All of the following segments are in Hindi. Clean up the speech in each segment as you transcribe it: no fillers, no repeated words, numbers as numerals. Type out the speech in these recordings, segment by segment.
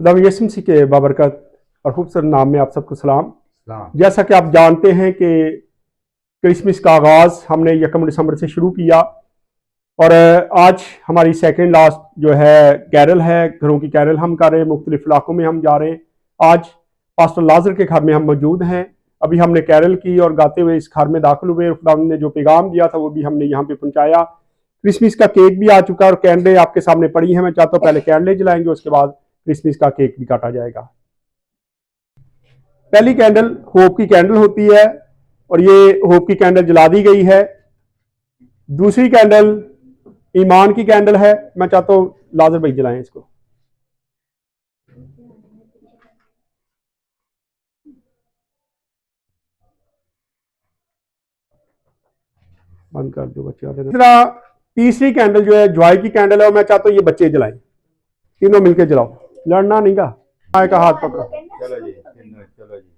खुदा यसु मसीह के बाबरकत और खूबसूरत नाम में आप सबको सलाम। जैसा कि आप जानते हैं कि क्रिसमस का आगाज़ हमने 1 दिसंबर से शुरू किया और आज हमारी सेकंड लास्ट जो है कैरल है, घरों की कैरल हम कर रहे हैं, मुख्तलिफ इलाकों में हम जा रहे हैं। आज पास्टर लाजर के घर में हम मौजूद हैं। अभी हमने कैरल की और गाते हुए इस घर में दाखिल हुए। खुदा ने जो पैगाम दिया था वो भी हमने यहाँ पे पहुँचाया। क्रिसमस का केक भी आ चुका और कैंडलें आपके सामने पड़ी हैं। मैं चाहता हूँ पहले कैंडलें जलाएंगे, उसके बाद क्रिसमस का केक भी काटा जाएगा। पहली कैंडल होप की कैंडल होती है और ये होप की कैंडल जला दी गई है। दूसरी कैंडल ईमान की कैंडल है। मैं चाहता हूँ लाजर भाई जलाएं इसको। बंद कर दो बच्चे। इस तरह तीसरी कैंडल जो है जॉय की कैंडल है और मैं चाहता हूँ ये बच्चे जलाएं, तीनों मिलकर जलाओ, लड़ना नहीं का। माए का हाथ पकड़ो। चलो जी, चलो जी।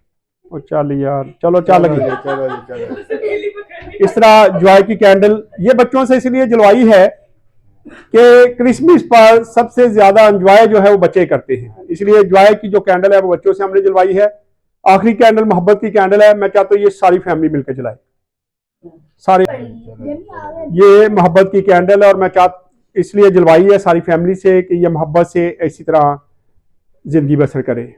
और चल यार, चलो चल लगी। चलो जी, चलो। इस तरह जॉय की कैंडल ये बच्चों से इसलिए जलवाई है कि क्रिसमस पर सबसे ज्यादा एंजॉय जो है वो बच्चे करते हैं, इसलिए जॉय की जो कैंडल है वो बच्चों से हमने जलवाई है। आखिरी कैंडल मोहब्बत की कैंडल है। मैं चाहता हूँ ये सारी फैमिली मिलकर जलाए, सारे। ये मोहब्बत की कैंडल है और मैं इसलिए जलवाई है सारी फैमिली से कि ये मोहब्बत से इसी तरह जिंदगी बसर करें।